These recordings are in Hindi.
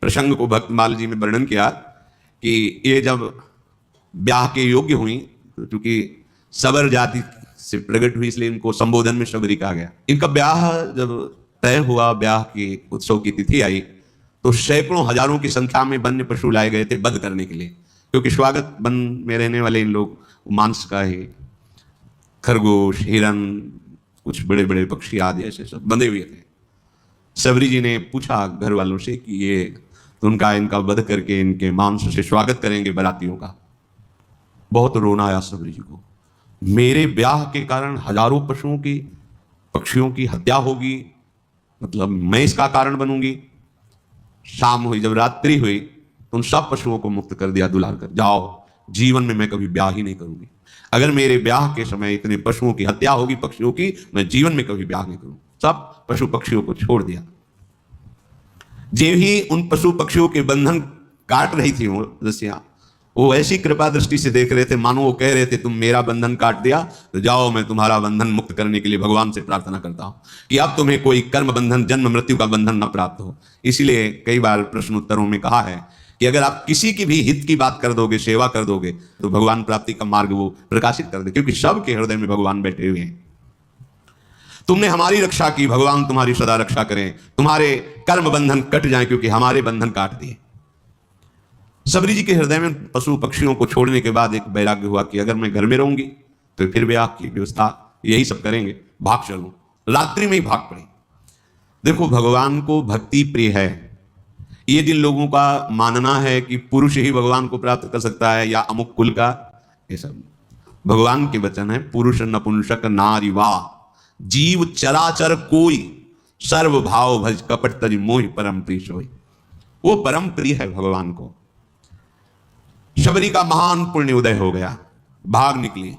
प्रसंग को भक्तमाल जी में वर्णन किया कि ये जब ब्याह के योग्य हुई, क्योंकि सबर जाति से प्रकट हुई इसलिए इनको संबोधन में शबरी कहा गया। इनका ब्याह जब तय हुआ, ब्याह की उत्सव की तिथि आई, तो सैकड़ों हजारों की संख्या में वन्य पशु लाए गए थे वध करने के लिए, क्योंकि स्वागत वन में रहने वाले इन लोग मांस का ही, खरगोश, हिरन, कुछ बड़े बड़े पक्षी आदि ऐसे सब बंधे हुए थे। सबरी जी ने पूछा घर वालों से कि ये तो इनका वध करके इनके मांस से स्वागत करेंगे बारातियों का। बहुत रोना आया सबरी जी को, मेरे ब्याह के कारण हजारों पशुओं की, पक्षियों की हत्या होगी, मतलब मैं इसका कारण बनूंगी। शाम हुई, जब रात्रि हुई तो उन सब पशुओं को मुक्त कर दिया, दुलार कर, जाओ, जीवन में मैं कभी ब्याह ही नहीं करूंगी। अगर मेरे ब्याह के समय इतने पशुओं की हत्या होगी, पक्षियों की, मैं जीवन में कभी ब्याह नहीं करूं। सब पशु पक्षियों को छोड़ दिया। जे ही उन पशु पक्षियों के बंधन काट रही थी वो रस्सियां, वो ऐसी कृपा दृष्टि से देख रहे थे मानो वो कह रहे थे तुम मेरा बंधन काट दिया तो जाओ, मैं तुम्हारा बंधन मुक्त करने के लिए भगवान से प्रार्थना करता हूं कि अब तुम्हें कोई कर्म बंधन, जन्म मृत्यु का बंधन न प्राप्त हो। इसीलिए कई बार प्रश्नोत्तरों में कहा है कि अगर आप किसी की भी हित की बात कर दोगे, सेवा कर दोगे, तो भगवान प्राप्ति का मार्ग वो प्रकाशित कर दे, क्योंकि सबके हृदय में भगवान बैठे हुए हैं। तुमने हमारी रक्षा की, भगवान तुम्हारी सदा रक्षा करें, तुम्हारे कर्म बंधन कट जाएं क्योंकि हमारे बंधन काट दिए। सबरी जी के हृदय में पशु पक्षियों को छोड़ने के बाद एक वैराग्य हुआ कि अगर मैं घर में रहूंगी तो फिर ब्याह की व्यवस्था यही सब करेंगे, भाग चलूं। रात्रि में ही भाग पड़े। देखो, भगवान को भक्ति प्रिय है। ये जिन लोगों का मानना है कि पुरुष ही भगवान को प्राप्त कर सकता है या अमुक कुल का, ये सब भगवान के वचन है। पुरुष नपुंसक नारी वाह, जीव चराचर कोई, सर्व भाव भज कपट तज मोहि परम प्रिय सोई। वो परम प्रिय है भगवान को। शबरी का महान पुण्य उदय हो गया, भाग निकली।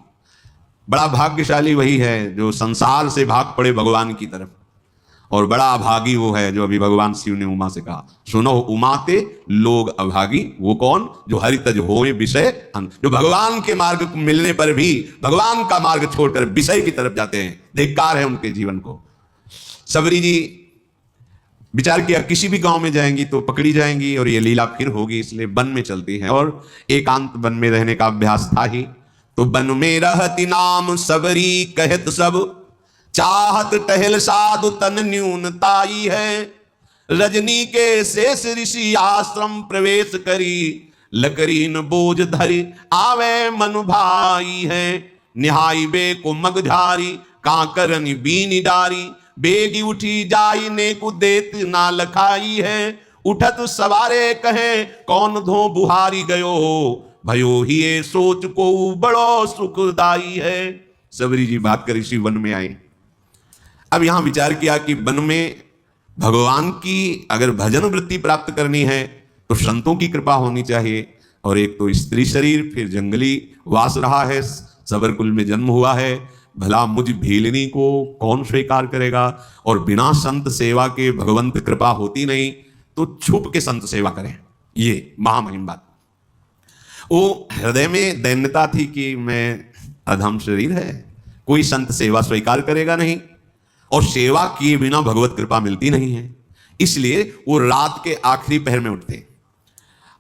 बड़ा भाग्यशाली वही है जो संसार से भाग पड़े भगवान की तरफ, और बड़ा अभागी वो है जो अभी भगवान शिव ने उमा से कहा, सुनो उमाते लोग अभागी। वो कौन? जो हरितज होए विषय, जो भगवान के मार्ग को मिलने पर भी भगवान का मार्ग छोड़कर विषय की तरफ जाते हैं। धिक्कार है उनके जीवन को। सबरी जी विचार किया किसी भी गांव में जाएंगी तो पकड़ी जाएंगी और ये लीला फिर होगी, इसलिए वन में चलती है। और एकांत वन में रहने का अभ्यास था ही, तो वन में रहती नाम सबरी, कहत सब चाहत टहल साधु तन न्यूनताई है। रजनी के शेष ऋषि आश्रम प्रवेश करी, लकरीन बोझ धरी आवे मन भाई है। निहाई बे को मगझारी, कांकरनी बीनी डारी, बेगी उठी जाई ने को देत ना लखाई है। उठत सवारे कहे कौन धो बुहारी गयो, भयो ही ये सोच को बड़ो सुखदाई है। सबरी जी बात कर इसी वन में आए। अब यहां विचार किया कि वन में भगवान की अगर भजन वृत्ति प्राप्त करनी है तो संतों की कृपा होनी चाहिए। और एक तो स्त्री शरीर, फिर जंगली वास रहा है, सबर कुल में जन्म हुआ है, भला मुझ भीलनी को कौन स्वीकार करेगा। और बिना संत सेवा के भगवंत कृपा होती नहीं, तो छुप के संत सेवा करें, ये महामहिम बात। वो हृदय में दैन्यता थी कि मैं अधम शरीर है, कोई संत सेवा स्वीकार करेगा नहीं, और सेवा किए बिना भगवत कृपा मिलती नहीं है। इसलिए वो रात के आखिरी पहर में उठते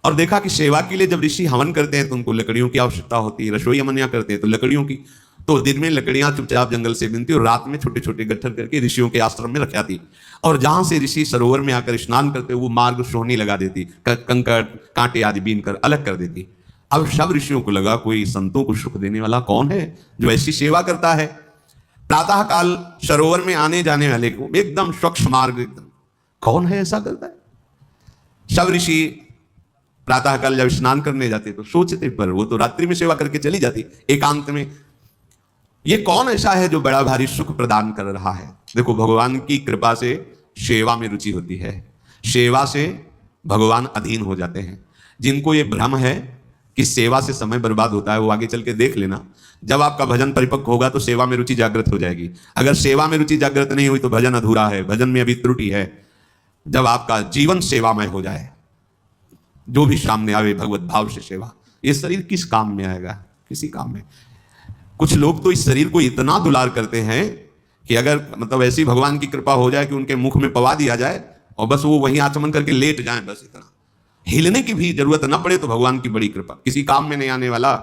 और देखा कि सेवा के लिए जब ऋषि हवन करते हैं तो उनको लकड़ियों की आवश्यकता होती है, रसोई अमनिया करते हैं तो लकड़ियों की, तो दिन में लकड़ियां चुपचाप जंगल से बिनती और रात में छोटे छोटे गट्ठर करके ऋषियों के आश्रम में रख आती। और जहां से ऋषि सरोवर में आकर स्नान करते वो मार्ग सोहनी लगा देती, कंकड़ कांटे आदि बीन कर अलग कर देती। अब सब ऋषियों को लगा कोई संतों को सुख देने वाला कौन है जो ऐसी सेवा करता है। प्रातः काल सरोवर में आने जाने वाले को एकदम स्वच्छ मार्ग, एकदम कौन है ऐसा करता है। सब ऋषि प्रातः काल जब स्नान करने जाते तो सोचते, पर वो तो रात्रि में सेवा करके चली जाती एकांत में, ये कौन ऐसा है जो बड़ा भारी सुख प्रदान कर रहा है। देखो, भगवान की कृपा से सेवा में रुचि होती है, सेवा से भगवान अधीन हो जाते हैं। जिनको ये भ्रम है कि सेवा से समय बर्बाद होता है, वो आगे चल के देख लेना, जब आपका भजन परिपक्व होगा तो सेवा में रुचि जागृत हो जाएगी। अगर सेवा में रुचि जागृत नहीं हुई तो भजन अधूरा है, भजन में अभी त्रुटि है। जब आपका जीवन सेवामय हो जाए, जो भी सामने आवे भगवत भाव से सेवा, ये शरीर किस काम में आएगा? किसी काम में। कुछ लोग तो इस शरीर को इतना दुलार करते हैं कि अगर मतलब ऐसी भगवान की कृपा हो जाए कि उनके मुख में पवा दिया जाए और बस वो वहीं आचमन करके लेट जाएं, बस इतना, हिलने की भी जरूरत न पड़े तो भगवान की बड़ी कृपा। किसी काम में नहीं आने वाला,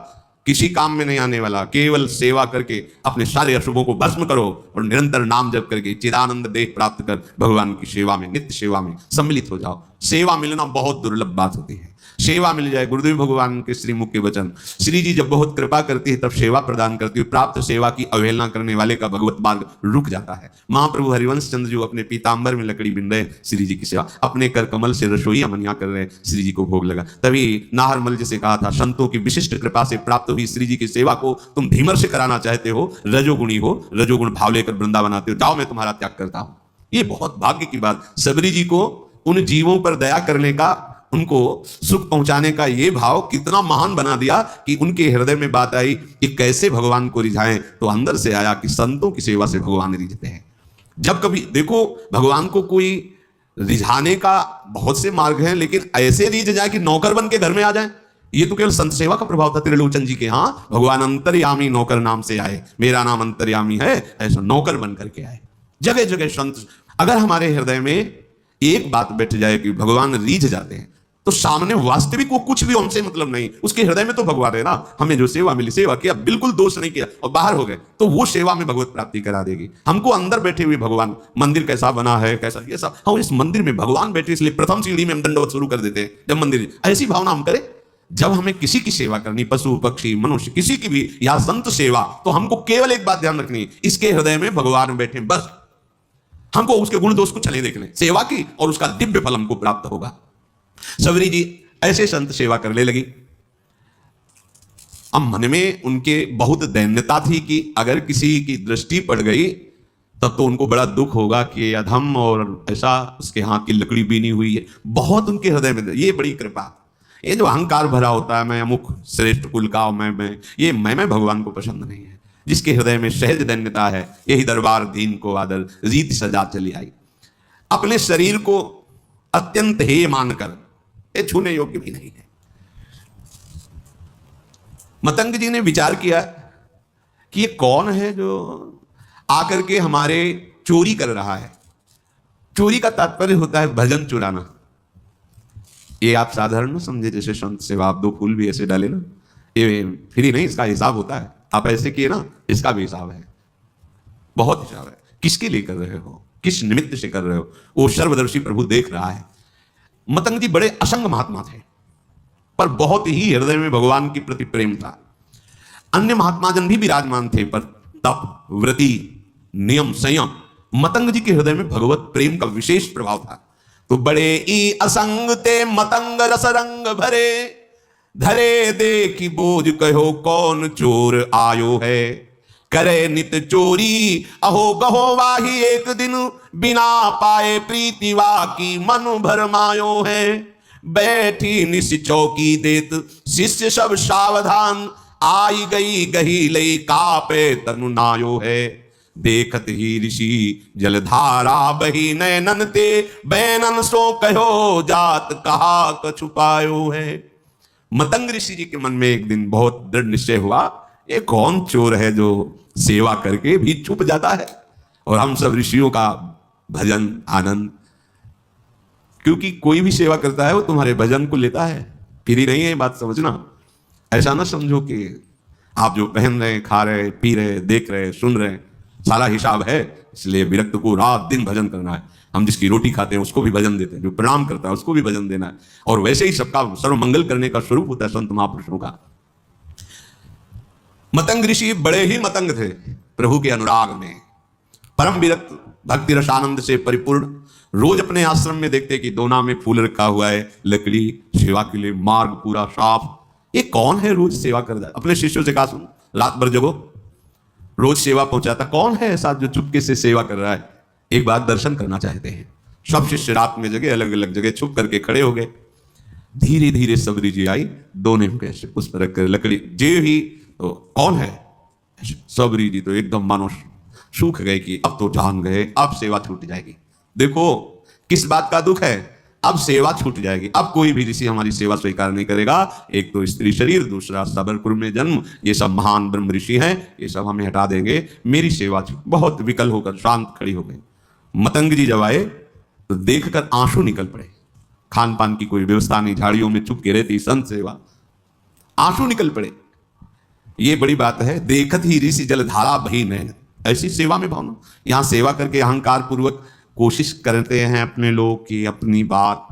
किसी काम में नहीं आने वाला, केवल सेवा करके अपने सारे अशुभों को भस्म करो और निरंतर नाम जप करके चिदानंद देह प्राप्त कर भगवान की सेवा में, नित्य सेवा में सम्मिलित हो जाओ। सेवा मिलना बहुत दुर्लभ बात होती है, सेवा मिल जाए। गुरुदेव भगवान के श्रीमुख के वचन, श्री जी जब बहुत कृपा करती है तब सेवा प्रदान करती है, प्राप्त सेवा की अवहेलना करने वाले का भगवत मार्ग रुक जाता है। महाप्रभु हरिवंश चंद्र जी अपने पीतांबर में लकड़ी बिन रहे, श्री जी की सेवा, अपने कर कमल से रसोई अमनिया कर रहे, श्री जी को भोग लगा। तभी नाहरमल जी से कहा था, संतों की विशिष्ट कृपा से प्राप्त हुई श्री जी की सेवा को तुम धीमर से कराना चाहते हो, रजोगुणी हो, रजोगुण भाव लेकर वृंदावन आते हो, जाओ मैं तुम्हारा त्याग करता हूं। ये बहुत भाग्य की बात। सबरी जी को उन जीवों पर दया करने का, उनको सुख पहुंचाने का ये भाव कितना महान बना दिया कि उनके हृदय में बात आई कि कैसे भगवान को रिझाएं। तो अंदर से आया कि संतों की सेवा से भगवान रिझते हैं। जब कभी देखो भगवान को कोई रिझाने का बहुत से मार्ग हैं, लेकिन ऐसे रिझ जाए कि नौकर बन के घर में आ जाए, ये तो केवल संत सेवा का प्रभाव था। त्रिलोचन जी के यहाँ भगवान अंतर्यामी नौकर नाम से आए, मेरा नाम अंतर्यामी है, ऐसा नौकर बन करके आए। जगह जगह संत, अगर हमारे हृदय में एक बात बैठ जाए कि भगवान रीझ जाते हैं, तो सामने वास्तविक वो कुछ भी हमसे मतलब नहीं, उसके हृदय में तो भगवान है ना। हमें जो सेवा मिली, सेवा किया, बिल्कुल दोष नहीं किया और बाहर हो गए, तो वो सेवा में भगवत प्राप्ति करा देगी। हमको अंदर बैठे हुए भगवान, मंदिर कैसा बना है, कैसा ये सब, हम इस मंदिर में भगवान बैठे, इसलिए प्रथम सीढ़ी में हम दंडवत शुरू कर देते हैं। जब मंदिर, ऐसी भावना हम करें, जब हमें किसी की सेवा करनी, पशु पक्षी मनुष्य किसी की भी, या संत सेवा, तो हमको केवल एक बात ध्यान रखनी, इसके हृदय में भगवान बैठे, बस हमको उसके गुण दोष को चले देखने, सेवा की और उसका दिव्य फल हमको प्राप्त होगा। सबरी जी ऐसे संत सेवा करने लगी। अब मन में उनके बहुत दैन्यता थी कि अगर किसी की दृष्टि पड़ गई तब तो उनको बड़ा दुख होगा कि अधम और ऐसा उसके हाथ की लकड़ी बीनी हुई है। बहुत उनके हृदय में ये बड़ी कृपा, ये जो अहंकार भरा होता है, मैं अमुक श्रेष्ठ कुल का, मैं ये मैं भगवान को पसंद नहीं है। जिसके हृदय में सहज दैन्यता है, यही दरबार दीन को आदर रीत सजा चली आई। अपने शरीर को अत्यंत हेय मानकर, ये छूने योग्य भी नहीं है। मतंग जी ने विचार किया कि ये कौन है जो आकर के हमारे चोरी कर रहा है। चोरी का तात्पर्य होता है भजन चुराना। ये आप साधारण न समझे, जैसे संत सेवा आप 2 फूल भी ऐसे डाले ना, ये फ्री नहीं, इसका हिसाब होता है। आप ऐसे किए ना, इसका भी हिसाब है, बहुत हिसाब है। किसके लिए कर रहे हो, किस निमित्त से कर रहे हो, वो सर्वदर्शी प्रभु देख रहा है। मतंग जी बड़े असंग महात्मा थे, पर बहुत ही हृदय में भगवान के प्रति प्रेम था। अन्य महात्माजन भी विराजमान थे, पर तप, व्रति, नियम, संयम, मतंग जी के हृदय में भगवत प्रेम का विशेष प्रभाव था। तो बड़े ई असंग ते मतंग रसरंग भरे, धरे देखी बोझ कहो कौन चोर आयो है। करे नित चोरी अहो गहो वाही, एक दिन बिना पाए प्रीति वाकी मन भरमायो है। बैठी निस चौकी देत शिष्य सब सावधान, आई गई गही लई कापे तनु नायो है। देखत ही ऋषि जलधारा बही नैनन ते, बैनन सो कहो जात कहा कछु पायो है। मतंग ऋषि जी के मन में एक दिन बहुत दृढ़ निश्चय हुआ, ये कौन चोर है जो सेवा करके भी छुप जाता है, और हम सब ऋषियों का भजन आनंद। क्योंकि कोई भी सेवा करता है वो तुम्हारे भजन को लेता है, फिर ही नहीं है, बात समझना। ऐसा ना समझो कि आप जो पहन रहे, खा रहे, पी रहे, देख रहे, सुन रहे, सारा हिसाब है, इसलिए विरक्त को रात दिन भजन करना है। हम जिसकी रोटी खाते हैं उसको भी भजन देते हैं, जो प्रणाम करता है उसको भी भजन देना है। और वैसे ही सबका सर्व मंगल करने का स्वरूप होता है संत महापुरुषों का। मतंग ऋषि बड़े ही मतंग थे प्रभु के अनुराग में, परम विरक्त, भक्ति रसानंद से परिपूर्ण। रोज अपने आश्रम में देखते कि दोना में फूल रखा हुआ है, लकड़ी, सेवा के लिए मार्ग पूरा साफ। ये कौन है रोज सेवा कर रहा है? अपने शिष्यों से कहा, सुन रात भर जगो, रोज सेवा पहुंचाता, कौन है ऐसा जो चुपके से सेवा कर रहा है? एक बार दर्शन करना चाहते हैं। सब शिष्य रात में जगह, अलग अलग जगह छुप करके खड़े हो गए। धीरे धीरे सबरी जी आई, दोने में कैसे पुष्प रखकर लकड़ी जे ही, तो कौन है? सबरी जी तो एकदम मानो सूख गए कि अब तो जान गए, अब सेवा छूट जाएगी। देखो किस बात का दुख है, अब सेवा छूट जाएगी, अब कोई भी ऋषि हमारी सेवा स्वीकार नहीं करेगा। एक तो स्त्री शरीर, दूसरा सबरपुर में जन्म, ये सब महान ब्रह्म ऋषि हैं, ये सब हमें हटा देंगे, मेरी सेवा बहुत विकल होकर शांत खड़ी हो गई। मतंग जी जब आए तो देखकर आंसू निकल पड़े। खान पान की कोई व्यवस्था नहीं, झाड़ियों में चुप के रहती संत सेवा, आंसू निकल पड़े। ये बड़ी बात है। देखत ही ऋषि जलधारा बही नैन, ऐसी सेवा में भावना। यहां सेवा करके अहंकार पूर्वक कोशिश करते हैं अपने लोग की अपनी बात,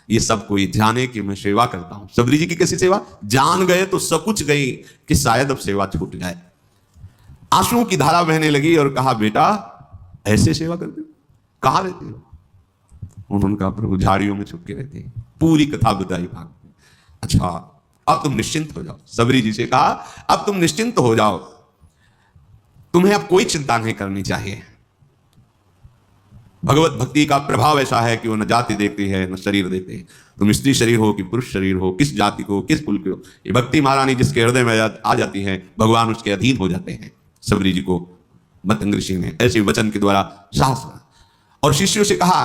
ये सब कोई जाने कि मैं सेवा करता हूं। सबरी जी की कैसी सेवा, जान गए तो सब कुछ गई कि शायद अब सेवा छूट जाए। आंसुओं की धारा बहने लगी और कहा, बेटा ऐसे सेवा करते हो, कहां रहते हो? उन्होंने कहा, प्रभु झाड़ियों में छुप के रहते हैं। पूरी कथा बताई भाग में। अच्छा, अब तुम निश्चिंत हो जाओ। सबरी जी से कहा, अब तुम निश्चिंत हो जाओ, तुम्हें अब कोई चिंता नहीं करनी चाहिए। भगवत भक्ति का प्रभाव ऐसा है कि वो न जाति देखती है न शरीर देखती है। तुम स्त्री शरीर हो कि पुरुष शरीर हो, किस जाति को किस कुल के हो, ये भक्ति महारानी जिसके हृदय में आ जाती है, भगवान उसके अधीन हो जाते हैं। सबरी जी को मतंग ऋषि ने ऐसे वचन के द्वारा साहस दिया और शिष्यों से कहा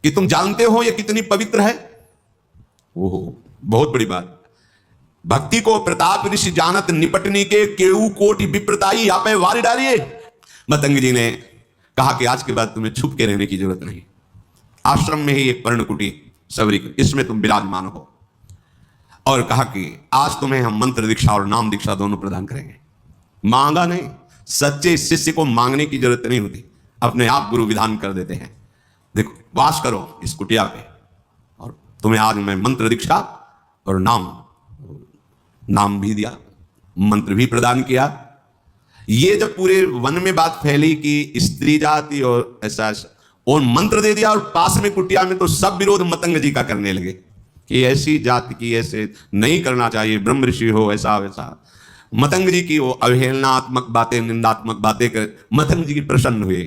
कि तुम जानते हो ये कितनी पवित्र है। ओहो, बहुत बड़ी बात। भक्ति को प्रताप ऋषि जानत निपटनी के केऊ कोटि विप्रताई, यहाँ पे वारी डालिए। मतंग जी ने कहा कि आज के बाद तुम्हें छुप के रहने की जरूरत नहीं, आश्रम में ही एक पर्णकुटी सबरी, इसमें तुम विराजमान हो। और कहा कि आज तुम्हें हम मंत्र दीक्षा और नाम दीक्षा दोनों प्रदान करेंगे। मांगा नहीं, सच्चे शिष्य को मांगने की जरूरत नहीं होती, अपने आप गुरु विधान कर देते हैं। देखो, वास करो इस कुटिया पे और तुम्हें आज मैं मंत्र दीक्षा और नाम भी दिया, मंत्र भी प्रदान किया। ये जब पूरे वन में बात फैली कि स्त्री जाति और ऐसा और मंत्र दे दिया और पास में कुटिया में, तो सब विरोध मतंग जी का करने लगे कि ऐसी जाति की ऐसे नहीं करना चाहिए, ब्रह्म ऋषि हो ऐसा वैसा। मतंग जी की वो अवहेलनात्मक बातें, निंदात्मक बातें कर मतंग जी की प्रसन्न हुए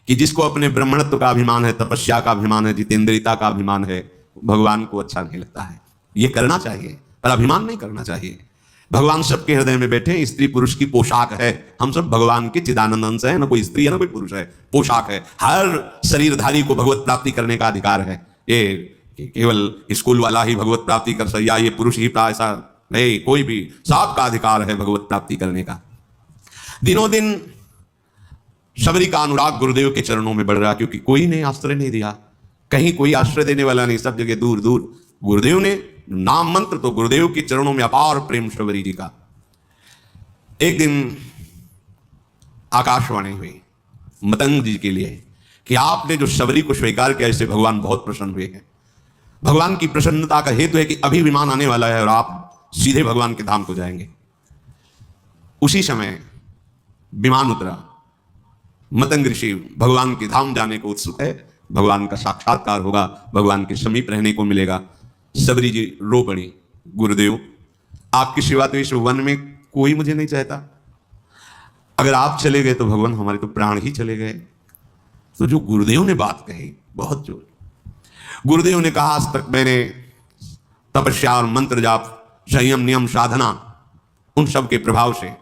कि जिसको अपने ब्राह्मणत्व का अभिमान है, तपस्या का अभिमान है, जितेंद्रियता का अभिमान है, भगवान को अच्छा नहीं लगता है। ये करना चाहिए पर अभिमान नहीं करना चाहिए। भगवान सबके हृदय में बैठे, स्त्री पुरुष की पोशाक है, हम सब भगवान के चिदानंद अंश है, ना कोई स्त्री है ना कोई पुरुष है, पोशाक है। हर शरीरधारी को भगवत प्राप्ति करने का अधिकार है। ये केवल स्कूल वाला ही भगवत प्राप्ति कर सकता, या ये पुरुष ही ऐसा नहीं, कोई भी, सबका अधिकार है भगवत प्राप्ति करने का। दिनों दिन सबरी का अनुराग गुरुदेव के चरणों में बढ़ रहा, क्योंकि कोई ने आश्रय नहीं दिया, कहीं कोई आश्रय देने वाला नहीं, सब जगह दूर दूर। गुरुदेव ने नाम मंत्र, तो गुरुदेव के चरणों में अपार प्रेम सबरी जी का। एक दिन आकाशवाणी हुई मतंग जी के लिए कि आपने जो सबरी को स्वीकार किया, इससे भगवान बहुत प्रसन्न हुए हैं। भगवान की प्रसन्नता का हेतु है कि अभी विमान आने वाला है और आप सीधे भगवान के धाम को जाएंगे। उसी समय विमान उतरा। मतंग ऋषि भगवान के धाम जाने को उत्सुक है, भगवान का साक्षात्कार होगा, भगवान के समीप रहने को मिलेगा। सबरी जी रो पड़ी, गुरुदेव आपकी सेवा तो इस वन में कोई मुझे नहीं चाहता, अगर आप चले गए तो भगवान हमारे तो प्राण ही चले गए। तो जो गुरुदेव ने बात कही बहुत जोर, गुरुदेव ने कहा, आज तक मैंने तपस्या और मंत्र जाप, संयम नियम साधना, उन सब के प्रभाव से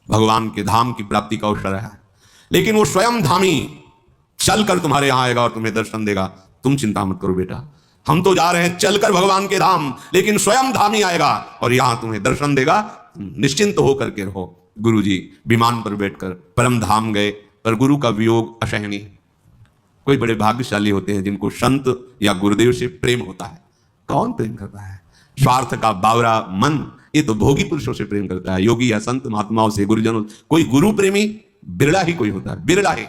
भगवान के धाम की प्राप्ति का अवसर है, लेकिन वो स्वयं धामी चलकर तुम्हारे यहां आएगा और तुम्हें दर्शन देगा। तुम चिंता मत करो बेटा, हम तो जा रहे हैं चलकर भगवान के धाम, लेकिन स्वयं धामी आएगा और यहां तुम्हें दर्शन देगा, निश्चिंत होकर के रहो। गुरुजी विमान पर बैठकर परम धाम गए, पर गुरु का वियोग असहनीय। कोई बड़े भाग्यशाली होते हैं जिनको संत या गुरुदेव से प्रेम होता है। कौन प्रेम करता है? स्वार्थ का बावरा मन, ये तो भोगी पुरुषों से प्रेम करता है, योगी या संत महात्माओं से, गुरुजनों। कोई गुरु प्रेमी बिरला ही कोई होता है, बिरला ही।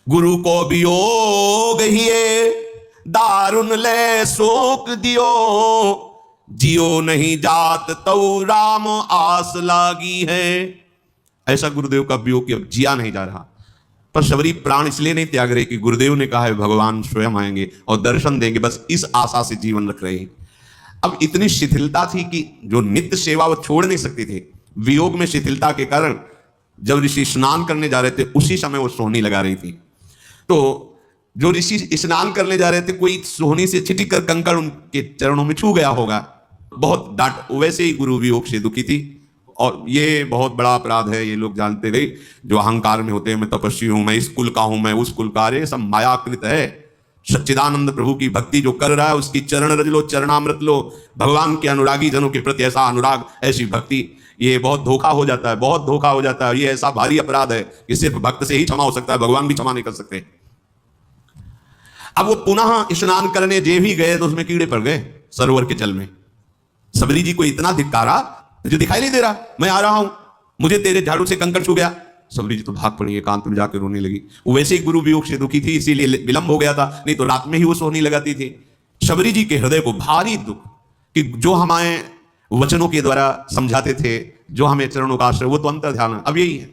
गुरु को वियोग हिए दारुण ले शोक दियो, जियो नहीं जात तो राम आस लागी है। ऐसा गुरुदेव का वियोग कि अब जिया नहीं जा रहा। पर सबरी प्राण इसलिए नहीं त्याग रहे कि गुरुदेव ने कहा है भगवान स्वयं आएंगे और दर्शन देंगे, बस इस आशा से जीवन रख रहे हैं। अब इतनी शिथिलता थी कि जो नित्य सेवा वो छोड़ नहीं सकती थी। वियोग में शिथिलता के कारण जब ऋषि स्नान करने जा रहे थे, उसी समय वो सोहनी लगा रही थी। तो जो ऋषि स्नान करने जा रहे थे, कोई सोहनी से छिटक कर कंकड़ उनके चरणों में छू गया होगा, बहुत डांट। वैसे ही गुरु वियोग से दुखी थी, और ये बहुत बड़ा अपराध है, ये लोग जानते रहे। जो अहंकार में होते हैं, मैं तपस्वी हूं, मैं इस कुल का हूं, मैं उस कुल का, अरे सब मायाकृत है। सच्चिदानंद प्रभु की भक्ति जो कर रहा है, उसकी चरण रज लो, चरणामृत लो। भगवान के अनुरागी जनों के प्रति ऐसा अनुराग, ऐसी भक्ति, ये बहुत धोखा हो जाता है, बहुत धोखा हो जाता है। ये ऐसा भारी अपराध है कि सिर्फ भक्त से ही क्षमा हो सकता है, भगवान भी क्षमा नहीं कर सकते। अब वो पुनः स्नान करने जे भी गए तो उसमें कीड़े पड़ गए सरोवर के जल में। सबरी जी को इतना धिक्कारा, तुझे दिखाई नहीं दे रहा मैं आ रहा हूं, मुझे तेरे झाड़ू से कंकड़ छू गया। सबरी जी तो भाग पड़ी, एकांत में जाकर रोने लगी। वो वैसे ही गुरु वियोग से दुखी थी, इसीलिए विलंब हो गया था, नहीं तो रात में ही वो सोने लगाती थी। सबरी जी के हृदय को भारी दुख कि जो हमारे वचनों के द्वारा समझाते थे, जो हमें चरणों का आश्रय, वो तो अंतर ध्यान अब यही है।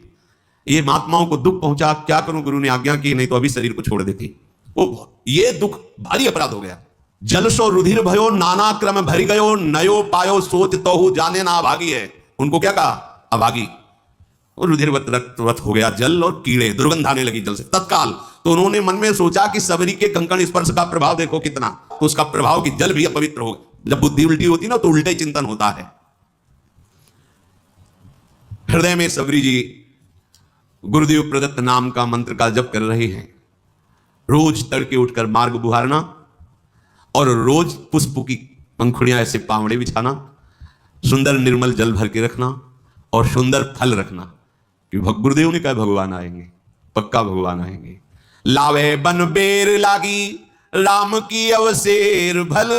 ये महात्माओं को दुख पहुंचा, क्या करूं, गुरु ने आज्ञा की, नहीं तो अभी शरीर को छोड़ देती। वो ये दुख भारी अपराध हो गया। जल सो रुधिर भयो नाना क्रम भरी गयो, नयो पायो सोच तो जाने ना अभागी है। उनको क्या कहा, अभागी। और रुधिरवत रक्तवत हो गया जल, और कीड़े दुर्गंध आने लगी जल से तत्काल। तो उन्होंने मन में सोचा कि सबरी के कंकण स्पर्श का प्रभाव देखो कितना, तो उसका प्रभाव कि जल भी अपवित्र हो। जब बुद्धि उल्टी होती ना तो उल्टे चिंतन होता है। हृदय में सबरी जी गुरुदेव प्रदत्त नाम का मंत्र का जप कर रहे हैं। रोज तड़के उठकर मार्ग बुहारना, और रोज पुष्प की पंखुड़ियां ऐसे पावड़े बिछाना, सुंदर निर्मल जल भर के रखना, और सुंदर फल रखना। कि गुरुदेव ने कहा भगवान आएंगे, पक्का भगवान आएंगे। लावे बन बेर लागी राम की अवसेर भल,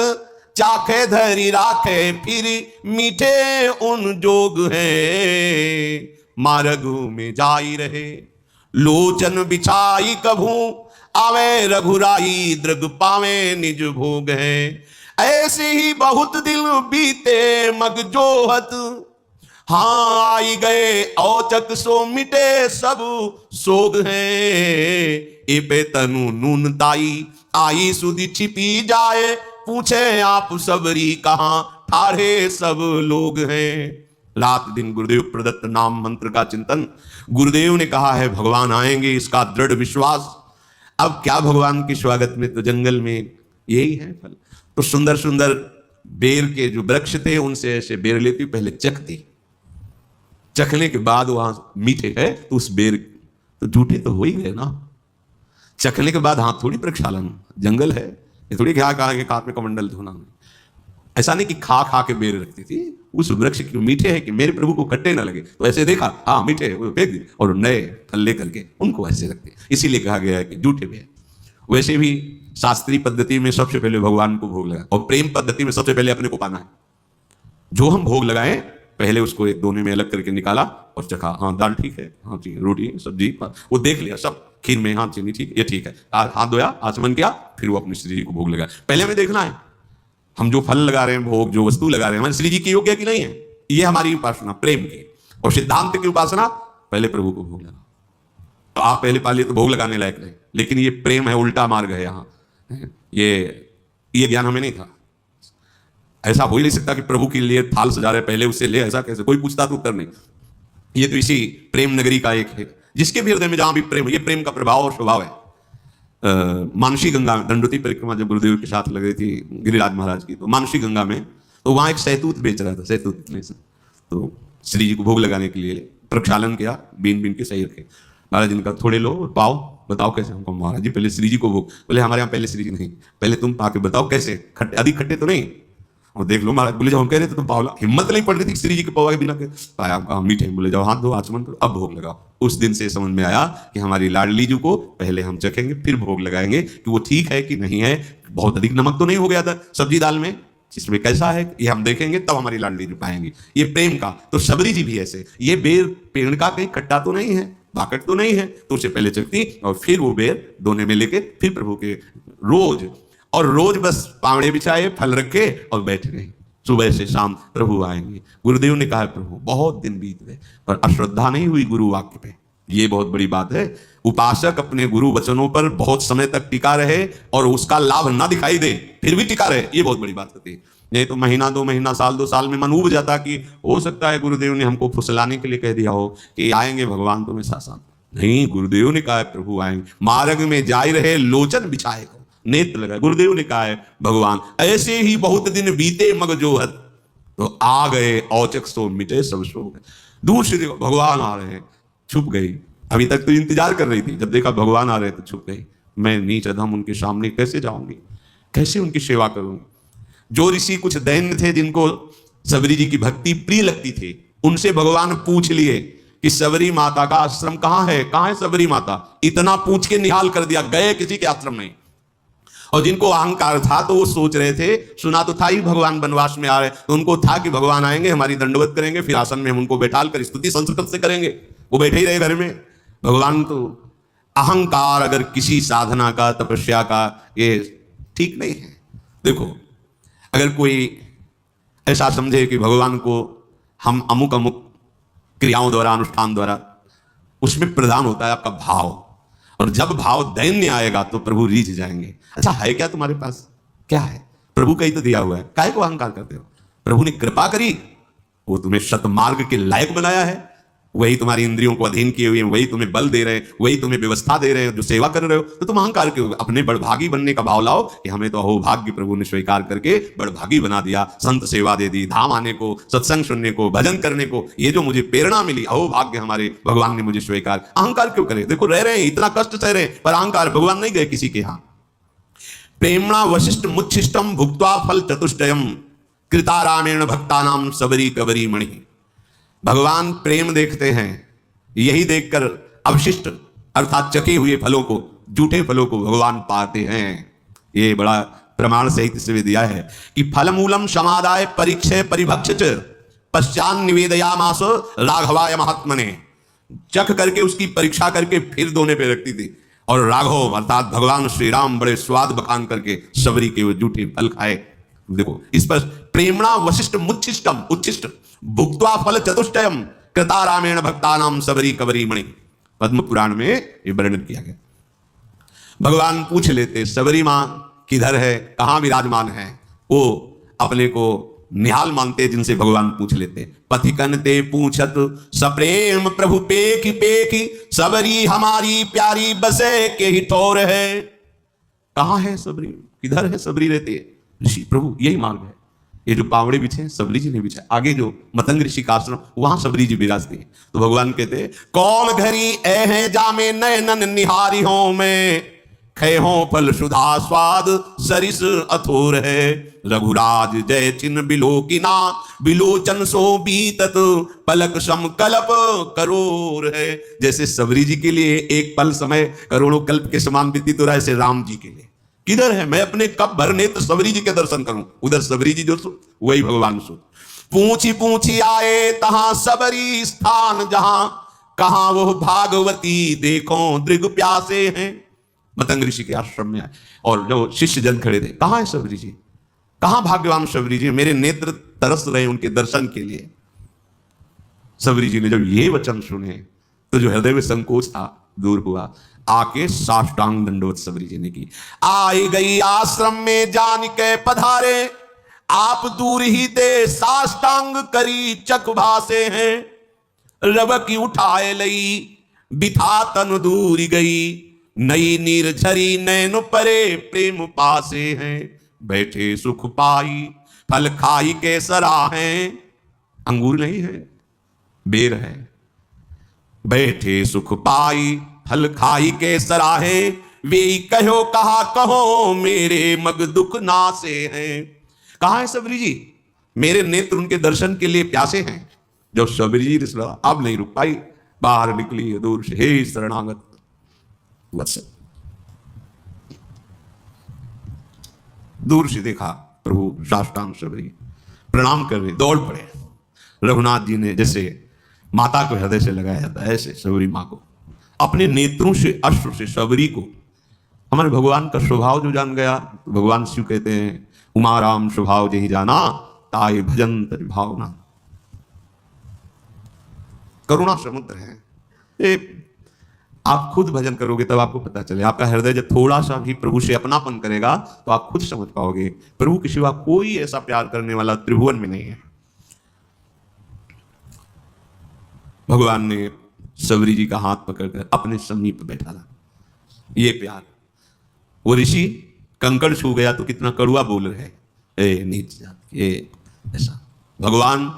चाखे धरी राखे फिर मीठे उन जोग है, मार्गु में जाई रहे लोचन बिछाई कभू, आवे रघुराई दृग पावे निज भोग है। ऐसे ही बहुत दिन बीते मग जोहत, हाँ आई गए औचक सो मिटे सब सोग है। ए पे तनु नून ताई आई सुधि छिपी जाए, पूछे आप सबरी कहाँ ठाढ़े सब लोग हैं। रात दिन गुरुदेव प्रदत्त नाम मंत्र का चिंतन। गुरुदेव ने कहा है भगवान आएंगे, इसका दृढ़ विश्वास। अब क्या भगवान के स्वागत में तो जंगल में यही है फल। तो सुंदर सुंदर बेर के जो वृक्ष थे उनसे ऐसे बेर लेती, पहले चखती, चखने के बाद वहां मीठे है तो उस बेर तो झूठे तो हो ही गए ना। चखने के बाद हाथ थोड़ी प्रक्षालन, जंगल है ये थोड़ी क्या कहा कि हाथ में कमंडल धोना। ऐसा नहीं कि खा खा के बेर रखती थी, उस वृक्ष के मीठे है कि मेरे प्रभु को खट्टे ना लगे, तो ऐसे देखा हाँ मीठे वो फेंक दी, और नए फल लेकर के उनको ऐसे रखते। इसीलिए कहा गया है कि जूठे बेर। वैसे भी शास्त्रीय पद्धति में सबसे पहले भगवान को भोग लगा, और प्रेम पद्धति में सबसे पहले अपने को पाना है। जो हम भोग लगाए पहले उसको एक दोने में अलग करके निकाला और चखा, हाँ दाल ठीक है, हाँ ठीक, रोटी सब्जी, वो देख लिया सब, खीर में हाँ चीनी ठीक, ये ठीक है, हाथ धोया, आचमन किया, फिर वो अपनी श्री जी को भोग लगाया। पहले हमें देखना है हम जो फल लगा रहे हैं, भोग जो वस्तु लगा रहे हैं, हमारे श्री जी की योग्य कि नहीं है। ये हमारी उपासना प्रेम की। और सिद्धांत की उपासना पहले प्रभु को भोग लगा। तो आप पहले पालिए तो भोग लगाने लायक नहीं, लेकिन ये प्रेम है, उल्टा मार्ग है यहाँ। ये ज्ञान हमें नहीं था। ऐसा हो ही नहीं सकता कि प्रभु के लिए थाल सजा रहे पहले उससे ले, ऐसा कैसे, कोई पूछता तो उत्तर नहीं। ये तो इसी प्रेम नगरी का एक है, जिसके भी हृदय में जहां भी प्रेम, ये प्रेम का प्रभाव और स्वभाव है। मानसी गंगा में दंडोती परिक्रमा जब गुरुदेव के साथ लग रही थी गिरिराज महाराज की, तो मानसी गंगा में तो वहां एक सहतूत बेच रहा था, सहतूत में से तो श्री जी को भोग लगाने के लिए प्रक्षालन किया, बीन बीन के सही रखे। महाराज इनका थोड़े लो पाओ, बताओ कैसे। हमको महाराज जी पहले श्री जी को भोग, बोले हमारे यहाँ पहले श्री जी नहीं, पहले तुम पाके बताओ कैसे, खट्टे अधिक खट्टे तो नहीं। और देख लो महाराज, बोले जब हम कह रहे थे तुम पाओ, हिम्मत नहीं पड़ रही थी श्री जी के पावा के बिना के पाया मीठे, बोले जाओ हाथ धो आचमन करो, अब भोग लगाओ। उस दिन से समझ में आया कि हमारी लाडली जी को पहले हम चखेंगे फिर भोग लगाएंगे कि वो ठीक है कि नहीं है, बहुत अधिक नमक तो नहीं हो गया था सब्जी दाल में, इसमें कैसा है ये हम देखेंगे, तब हमारी लाडली जी पाएंगे। ये प्रेम का। तो सबरी जी भी ऐसे, ये बेर पेड़ का कहीं खट्टा तो नहीं है, बाकट तो नहीं है, तो उससे पहले चखती और फिर वो बेर दोने में लेके फिर प्रभु के रोज, और रोज बस पावड़े बिछाए, फल रखे और बैठ गए। सुबह से शाम प्रभु आएंगे। गुरुदेव ने कहा प्रभु बहुत दिन बीत गए पर अश्रद्धा नहीं हुई गुरु वाक्य पे, ये बहुत बड़ी बात है। उपासक अपने गुरु वचनों पर बहुत समय तक टिका रहे और उसका लाभ ना दिखाई दे फिर भी टिका रहे, ये बहुत बड़ी बात होती है। नहीं तो महीना 2 महीना साल 2 साल में मन उब जाता कि हो सकता है गुरुदेव ने हमको फुसलाने के लिए कह दिया हो कि आएंगे भगवान तुम्हें साथ साथ। नहीं, गुरुदेव ने कहा है प्रभु आएंगे, मार्ग में जाए रहे लोचन बिछाए नेत्र लगा। गुरुदेव ने कहा है भगवान ऐसे ही बहुत दिन बीते मग जोहत, तो आ गए औचक सो मिटे सब शोक। दूर से देखो भगवान आ रहे हैं, छुप गई। अभी तक तो इंतजार कर रही थी, जब देखा भगवान आ रहे तो छुप गई। मैं नीच अधम उनके सामने कैसे जाऊंगी, कैसे उनकी सेवा करूंगी। जो ऋषि कुछ दैन्य थे जिनको सबरी जी की भक्ति प्रिय लगती थी, उनसे भगवान पूछ लिए कि सबरी माता का आश्रम कहाँ है, कहाँ है सबरी माता। इतना पूछ के निहाल कर दिया, गए किसी के आश्रम नहीं। और जिनको अहंकार था तो वो सोच रहे थे, सुना तो था ही भगवान वनवास में आ रहे, तो उनको था कि भगवान आएंगे, हमारी दंडवत करेंगे, फिर आसन में हम उनको बैठाल कर स्तुति संस्कृत से करेंगे, वो बैठे ही रहे घर में। भगवान तो अहंकार अगर किसी साधना का, तपस्या का, ये ठीक नहीं है। देखो, अगर कोई ऐसा समझे कि भगवान को हम अमुक अमुक क्रियाओं द्वारा, अनुष्ठान द्वारा, उसमें प्रधान होता है आपका भाव, और जब भाव दैन्य आएगा तो प्रभु रीझ जाएंगे। अच्छा है क्या तुम्हारे पास? क्या है? प्रभु का ही तो दिया हुआ है, काहे को अहंकार करते हो? प्रभु ने कृपा करी, वो तुम्हें सतमार्ग के लायक बनाया है, वही तुम्हारी इंद्रियों को अधीन किए हुए हैं, वही तुम्हें बल दे रहे हैं, वही तुम्हें व्यवस्था दे रहे हैं, जो सेवा कर रहे हो, तो तुम अहंकार क्यों? अपने बड़भागी बनने का भाव लाओ कि हमें तो अहोभाग्य प्रभु ने स्वीकार करके बड़भागी बना दिया, संत सेवा दे दी, धाम आने को, सत्संग सुनने को, भजन करने को, ये जो मुझे प्रेरणा मिली, अहोभाग्य हमारे भगवान ने मुझे स्वीकार। अहंकार क्यों करे? देखो रह रहे हैं, इतना कष्ट सह रहे हैं, पर अहंकार। भगवान नहीं गए किसी के यहां। प्रेमणा वशिष्ठ मुच्छिष्टम भुक्त्वा फल चतुष्टयम कृतारामेण भक्तानाम सबरी कबरी मणि। भगवान प्रेम देखते हैं, यही देखकर अवशिष्ट अर्थात चके हुए फलों को, जूठे फलों को भगवान पाते हैं। ये बड़ा प्रमाण सहित से दिया है कि फल मूलम समादाय परीक्षे परिभक्ष पश्चान निवेदयामास राघवाय महात्मने। चख करके उसकी परीक्षा करके फिर दोने पे रखती थी, और राघव अर्थात भगवान श्री राम बड़े स्वाद बखान करके सबरी के वो जूठे फल खाए। देखो इस पर प्रेमणा वशिष्ठ मुच्छिष्टम, उच्छिष्ट भुक्त्वा फल चतुष्टयम कृतारामेण भक्तानाम सबरी कबरी मणि। पद्म पुराण में ये वर्णन किया गया। भगवान पूछ लेते, सबरी मां किधर है, कहां विराजमान है? वो अपने को निहाल मानते, जिनसे भगवान पूछ लेते। पथिकन ते पूछत सप्रेम प्रभु पेखी पेखी, सबरी हमारी प्यारी बसे के ही ठोर है। कहां है सबरी, किधर है सबरी रहती है? ऋषि प्रभु यही मार्ग है, ये जो पावड़े बिछे हैं सबरी जी ने बिछा, आगे जो मतंग ऋषि का आश्रम वहां सबरी जी विराजती है। तो भगवान कहते हैं, कौन घरी ए है जामे नयनन निहारी हो मैं, खे हो फल सुधा स्वाद सरिस अथोर है, रघुराज जय चिन्ह बिलोकिना बिलोचन सो बीतत पलक सम कल्प करोर है। जैसे सबरी जी के लिए एक पल समय करोड़ों कल्प के समान बीती, तो ऐसे राम जी के लिए किधर है? मैं अपने कब भर नेत्र सबरी जी के दर्शन करूं। उधर सबरी जी जो सो, वही भगवान सो। पूछी पूछी आए तहां सबरी स्थान जहां, कहां वो भागवती देखो दृग प्यासे हैं। मतंग ऋषि के आश्रम में आए और जो शिष्य जन खड़े थे, कहां है सबरी जी, कहां भाग्यवान सबरी जी, मेरे नेत्र तरस रहे उनके दर्शन के लिए। सबरी जी ने जब ये वचन सुने तो जो हृदय में संकोच था दूर हुआ, आके साष्टांग दंडवत सबरी जी ने की। आई गई आश्रम में जान के पधारे, आप दूर ही दे साष्टांग करी चक भासे हैं, रब की उठाए लई बिथा तन दूर गई, नई नीर झरी नैन परे प्रेम पासे हैं, बैठे सुख पाई फल खाई के सरा हैं। अंगूर नहीं है, बेर है। बैठे सुख पाई फल खाई के सराहे, वे कहो कहा कहो मेरे मग दुख नासे हैं। कहां है सबरी जी? मेरे नेत्र उनके दर्शन के लिए प्यासे हैं। जब सबरी जी रिसला अब नहीं रुक पाई, बाहर निकली दूर से, हे शरणागत वत्सल। दूर से देखा प्रभु साष्टांग सबरी प्रणाम कर रहे, दौड़ पड़े। रघुनाथ जी ने जैसे माता को हृदय से लगाया जाता है, ऐसे सबरी मां को अपने नेत्रों से, अश्रु से सबरी को। हमारे भगवान का स्वभाव जो जान गया, भगवान शिव कहते हैं, उमा राम स्वभाव जही जाना ताई भजन तरि भावना। करुणा समुद्र है ये। आप खुद भजन करोगे तब आपको पता चले। आपका हृदय जब थोड़ा सा भी प्रभु से अपनापन करेगा तो आप खुद समझ पाओगे प्रभु के सिवा कोई ऐसा प्यार करने वाला त्रिभुवन में नहीं है। भगवान ने सबरी जी का हाथ पकड़कर अपने समीप बैठा ला। ये प्यार, वो ऋषि कंकड़ छू गया तो कितना कड़ुआ बोल रहे, ए नीच जात, ये ऐसा। भगवान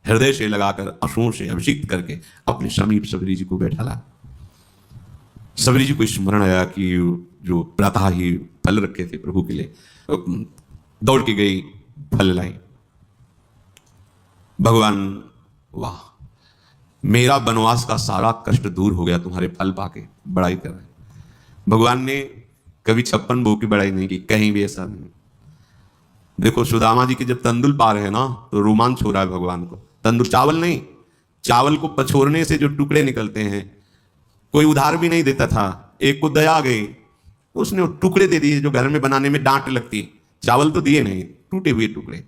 हृदय से लगाकर आंसुओं से अभिषिक्त करके अपने समीप सबरी जी को बैठा ला। सबरी जी को स्मरण आया कि जो प्रातः ही फल रखे थे प्रभु के लिए, दौड़ के गई, फल लाई। भगवान, वाह, मेरा वनवास का सारा कष्ट दूर हो गया तुम्हारे फल पाके, बड़ाई कर रहे। भगवान ने कभी 56 भोग की बड़ाई नहीं की, कहीं भी ऐसा नहीं। देखो सुदामा जी के जब तंदुल पा रहे हैं ना तो रोमांच हो रहा है भगवान को। तंदुल चावल नहीं, चावल को पछोड़ने से जो टुकड़े निकलते हैं, कोई उधार भी नहीं देता था। एक को दया आ गई, उसने वो टुकड़े दे दिए जो घर में बनाने में डांट लगती। चावल तो दिए नहीं, टूटे हुए टुकड़े,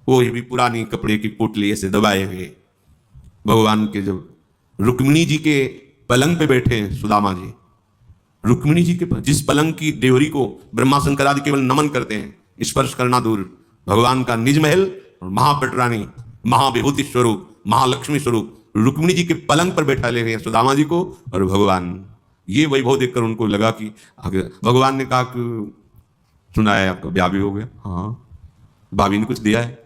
वो भी पुरानी कपड़े की पोटली से दबाए हुए। भगवान के जब रुक्मिणी जी के पलंग पे बैठे हैं सुदामा जी, रुक्मिणी जी के जिस पलंग की देवरी को ब्रह्मा शंकर आदि केवल नमन करते हैं, स्पर्श करना दूर, भगवान का निज महल और महापटरानी, महाविभूति स्वरूप, महालक्ष्मी स्वरूप रुक्मिणी जी के पलंग पर बैठा ले हैं सुदामा जी को। और भगवान ये वैभव देखकर उनको लगा कि भगवान ने कहा कि सुना है आपका ब्याह भी हो गया, हाँ भाभी ने कुछ दिया है,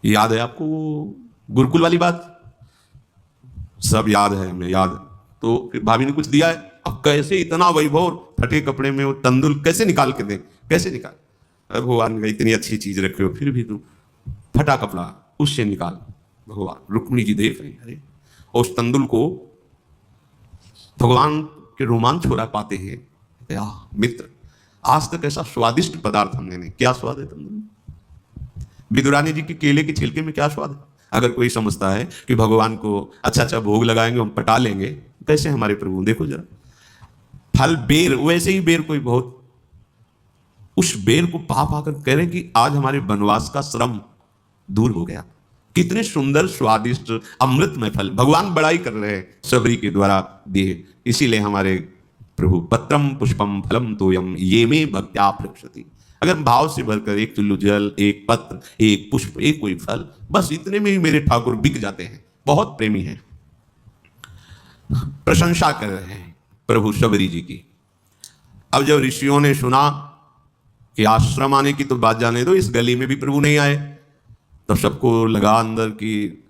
याद है आपको वो गुरुकुल वाली बात? सब याद है, हमें याद है। तो फिर भाभी ने कुछ दिया है, अब कैसे इतना वैभव फटे कपड़े में वो तंदुल कैसे निकाल के दें, कैसे निकाल? अरे भगवान ने इतनी अच्छी चीज रखे हो फिर भी तुम फटा कपड़ा उससे निकाल। भगवान रुक्मिणी जी देख रहे हैं, अरे और उस तंदुल को भगवान के रोमांच हो रहा पाते हैं, या मित्र आज तक ऐसा स्वादिष्ट पदार्थ हमने नहीं। क्या स्वाद है तंदुल? विदुरानी जी के केले के छिलके में क्या स्वाद है? अगर कोई समझता है कि भगवान को अच्छा अच्छा भोग लगाएंगे हम पटा लेंगे, कैसे हमारे प्रभु देखो जरा, फल बेर, वैसे ही बेर कोई बहुत, उस बेर को पा पाकर कह रहे कि आज हमारे वनवास का श्रम दूर हो गया। कितने सुंदर स्वादिष्ट अमृतमय फल भगवान बड़ाई कर रहे हैं सबरी के द्वारा दिए। इसीलिए हमारे प्रभु पत्रम पुष्पम फलम तोयम ये में भक्त्या प्रक्षति, अगर भाव से भरकर एक चुल्लू जल, एक पत्र, एक पुष्प, एक कोई फल, बस इतने में ही मेरे ठाकुर बिक जाते हैं। बहुत प्रेमी हैं, प्रशंसा कर रहे हैं प्रभु शबरी जी की। अब जब ऋषियों ने सुना कि आश्रम आने की तो बात जाने दो, इस गली में भी प्रभु नहीं आए, तो सबको लगा अंदर कि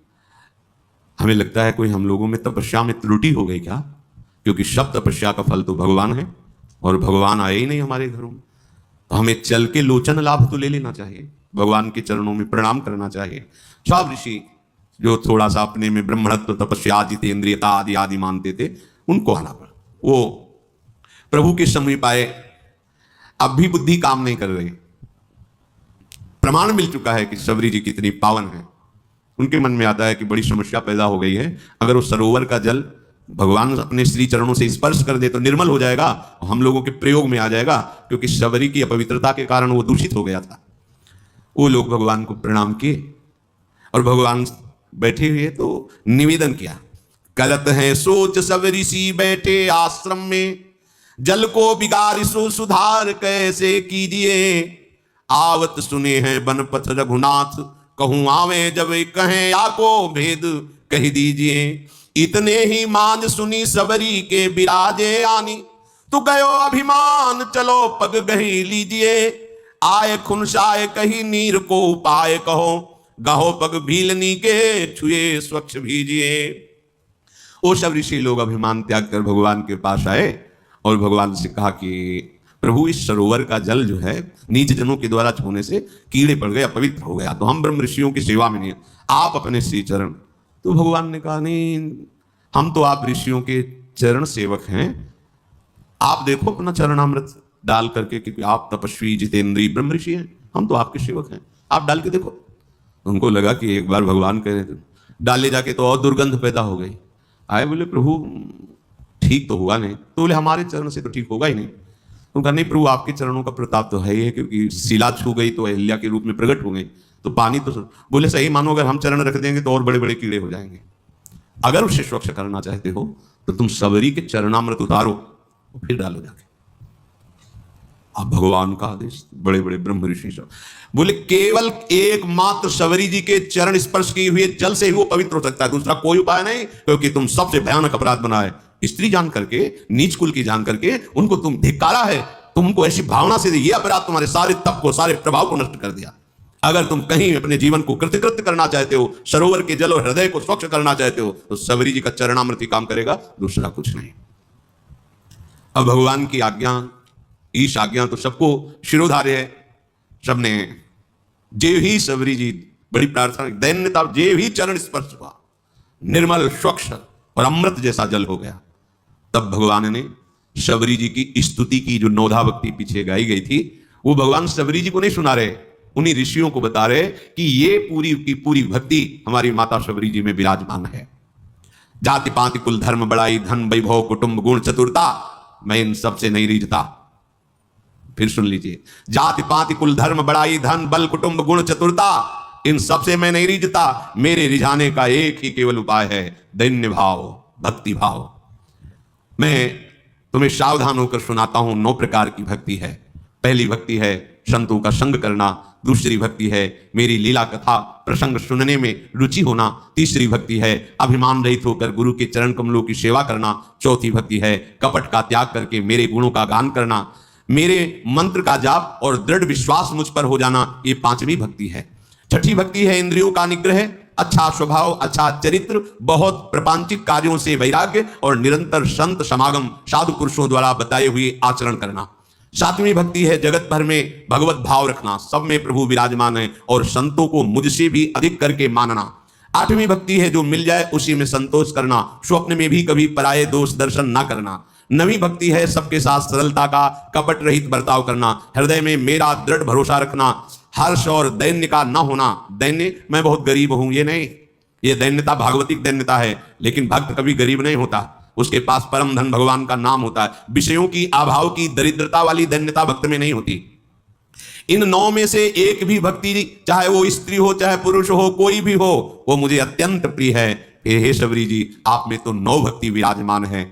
हमें लगता है कोई हम लोगों में तपस्या में त्रुटि हो गई क्या, क्योंकि सब तपस्या का फल तो भगवान है और भगवान आए ही नहीं हमारे घरों में। तो हमें चल के लोचन लाभ तो ले लेना चाहिए, भगवान के चरणों में प्रणाम करना चाहिए। सब ऋषि जो थोड़ा सा अपने में ब्रह्मणत्व, तपस्या, जितेंद्रियता आदि आदि मानते थे, उनको आना पड़ा। वो प्रभु के समीप आए, अब भी बुद्धि काम नहीं कर रही। प्रमाण मिल चुका है कि शबरी जी कितनी पावन है। उनके मन में आता है कि बड़ी समस्या पैदा हो गई है, अगर वो सरोवर का जल भगवान अपने श्री चरणों से स्पर्श कर दे तो निर्मल हो जाएगा, हम लोगों के प्रयोग में आ जाएगा, क्योंकि शबरी की अपवित्रता के कारण वो दूषित हो गया था। वो लोग भगवान को प्रणाम किए और भगवान बैठे हुए तो निवेदन किया, करत हैं सोच सब ऋषि बैठे आश्रम में, जल को बिगाड़ सो सुधार कैसे कीजिए, आवत सुने हैं बनपथ रघुनाथ, कहूं आवे जब कहें आको भेद कह दीजिए, इतने ही मांझ सुनी सबरी के बिराजे आनी, तो गयो अभिमान चलो पग गही लीजिए, आए खुनसाए कही नीर को उपाय कहो, गहो पग भीलनी के छुए स्वच्छ भीजिए। वो सब ऋषि लोग अभिमान त्याग कर भगवान के पास आए और भगवान से कहा कि प्रभु इस सरोवर का जल जो है नीच जनों के द्वारा छूने से कीड़े पड़ गए, अपवित्र हो गया, तो हम ब्रह्म ऋषियों की सेवा में नहीं, आप अपने श्री चरण। तो भगवान ने कहा नहीं, हम तो आप ऋषियों के चरण सेवक हैं, आप देखो अपना चरणामृत डाल करके, क्योंकि आप तपस्वी जितेंद्रीय ब्रह्म ऋषि हैं, हम तो आपके सेवक हैं, आप डाल के देखो। उनको लगा कि एक बार भगवान कह रहे थे, डाले जाके तो और दुर्गंध पैदा हो गई। आए बोले प्रभु ठीक तो हुआ नहीं, तो बोले हमारे चरण से तो ठीक होगा ही नहीं। तो कहा नहीं प्रभु आपके चरणों का प्रताप तो है ही है, क्योंकि शिला छू गई तो अहिल्या के रूप में प्रकट हो गई, तो पानी तो बोले सही मानो, अगर हम चरण रख देंगे तो और बड़े बड़े कीड़े हो जाएंगे, अगर उसे स्वच्छ करना चाहते हो तो तुम सबरी के चरणामृत उतारो और फिर डालो जाके। अब भगवान का आदेश, बड़े बड़े ब्रह्म ऋषि सब बोले केवल एकमात्र सबरी जी के चरण स्पर्श किए हुए जल से ही वो पवित्र हो सकता है, दूसरा कोई उपाय नहीं, क्योंकि तुम सबसे भयानक अपराध बनाए, स्त्री जान करके, नीच कुल की जान करके उनको तुम धिक्कारा है, तुमको ऐसी भावना से ये अपराध तुम्हारे सारे तप को, सारे प्रभाव को नष्ट कर दिया। अगर तुम कहीं अपने जीवन को कृतकृत्य करना चाहते हो, सरोवर के जल और हृदय को स्वच्छ करना चाहते हो, तो सबरी जी का चरणामृत काम करेगा, दूसरा कुछ नहीं। अब भगवान की आज्ञा, ईश आज्ञा तो सबको शिरोधार्य है, सबने जे ही सबरी जी बड़ी प्रार्थना, दैन्यता, जे ही चरण स्पर्श हुआ, निर्मल स्वच्छ और अमृत जैसा जल हो गया। तब भगवान ने शबरी जी की स्तुति की जो नौधा भक्ति पीछे गाई गई थी, वो भगवान शबरी जी को नहीं सुना रहे, उन्हीं ऋषियों को बता रहे कि ये पूरी की पूरी भक्ति हमारी माता शबरी जी में विराजमान है। जाति पाति कुल धर्म बड़ाई धन वैभव कुटुंब गुण चतुरता, मैं इन सबसे नहीं रीझता। फिर सुन लीजिए, जाति पाति कुल धर्म बड़ाई धन बल कुटुंब गुण चतुरता, इन सबसे मैं नहीं रीझता। मेरे रिझाने का एक ही केवल उपाय है, दैन्य भाव, भक्ति भाव। मैं तुम्हें सावधान होकर सुनाता हूं, 9 प्रकार की भक्ति है। पहली भक्ति है संतों का संग करना, दूसरी भक्ति है मेरी लीला कथा प्रसंग सुनने में रुचि होना, तीसरी भक्ति है अभिमान रहित होकर गुरु के चरण कमलों की सेवा करना, चौथी भक्ति है कपट का त्याग करके मेरे गुणों का गान करना, मेरे मंत्र का जाप और दृढ़ विश्वास मुझ पर हो जाना, ये 5वीं भक्ति है। छठी भक्ति है इंद्रियों का निग्रह, अच्छा स्वभाव, अच्छा चरित्र, बहुत प्रपंचिक कार्यों से वैराग्य और निरंतर संत समागम साधु पुरुषों द्वारा बताए हुए आचरण करना। 7वीं भक्ति है जगत भर में भगवत भाव रखना, सब में प्रभु विराजमान है और संतों को मुझसे भी अधिक करके मानना। 8वीं भक्ति है जो मिल जाए उसी में संतोष करना, स्वप्न में भी कभी पराये दोष दर्शन ना करना। 9वीं भक्ति है सबके साथ सरलता का कपट रहित बर्ताव करना, हृदय में मेरा दृढ़ भरोसा रखना, हर्ष और दैन्य का न होना। दैन्य मैं बहुत गरीब हूं, ये नहीं, ये दैन्यता भागवतिक दैन्यता है। लेकिन भक्त कभी गरीब नहीं होता, उसके पास परम धन भगवान का नाम होता है। विषयों की अभाव की दरिद्रता वाली दैन्यता भक्त में नहीं होती। इन 9 में से एक भी भक्ति, चाहे वो स्त्री हो चाहे पुरुष हो, कोई भी हो, वो मुझे अत्यंत प्रिय है। हे शबरी जी, आप में तो 9 भक्ति विराजमान है।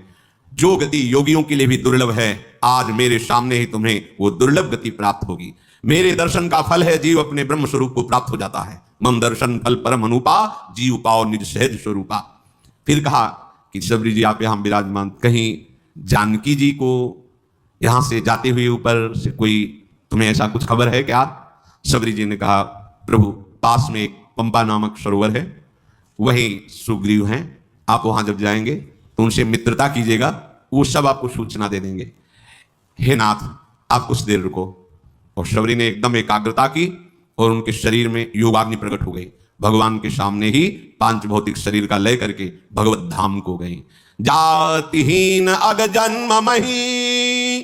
जो गति योगियों के लिए भी दुर्लभ है, आज मेरे सामने ही तुम्हें वो दुर्लभ गति प्राप्त होगी। मेरे दर्शन का फल है जीव अपने ब्रह्म स्वरूप को प्राप्त हो जाता है। मम दर्शन फल परम अनुपा, जीव पाओ निज सहज स्वरूपा। फिर कहा कि शबरी जी आप यहां विराजमान, कहीं जानकी जी को यहां से जाते हुए ऊपर से कोई तुम्हें ऐसा कुछ खबर है क्या? शबरी जी ने कहा प्रभु पास में एक पंपा नामक सरोवर है, वही सुग्रीव हैं, आप वहां जब जाएंगे तो उनसे मित्रता कीजिएगा, वो सब आपको सूचना दे देंगे। हे नाथ आप कुछ देर रुको। और शबरी ने एकदम एकाग्रता की और उनके शरीर में योगाग्नि प्रकट हो गई। भगवान के सामने ही 5 भौतिक शरीर का लय करके भगवत धाम को गई। जातिहीन अग जन्म मही,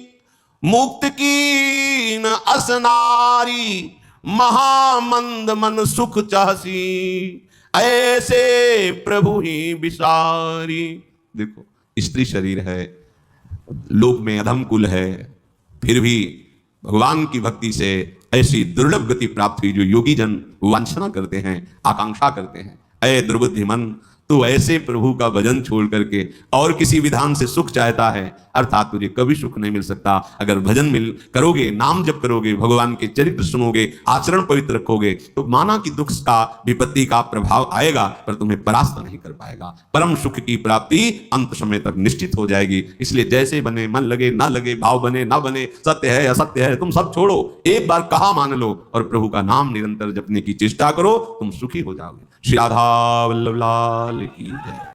मुक्त कीन असनारी, महामंद मन सुख चाहसी, ऐसे प्रभु ही विसारी। देखो स्त्री शरीर है, लोक में अधम कुल है, फिर भी भगवान की भक्ति से ऐसी दुर्लभ गति प्राप्त हुई जो योगी जन वांछना करते हैं, आकांक्षा करते हैं। ऐ दुर्बुद्धि मन, तू ऐसे प्रभु का भजन छोड़ करके और किसी विधान से सुख चाहता है, अर्थात तुझे कभी सुख नहीं मिल सकता। अगर भजन करोगे, नाम जप करोगे, भगवान के चरित्र सुनोगे, आचरण पवित्र रखोगे, तो माना कि दुख का विपत्ति का प्रभाव आएगा पर तुम्हें परास्त नहीं कर पाएगा। परम सुख की प्राप्ति अंत समय तक निश्चित हो जाएगी। इसलिए जैसे बने, मन लगे ना लगे, भाव बने ना बने, सत्य है असत्य है, तुम सब छोड़ो, एक बार कहा मान लो और प्रभु का नाम निरंतर जपने की चेष्टा करो, तुम सुखी हो जाओगे। श्री राधा वल्लभ लाल की जय।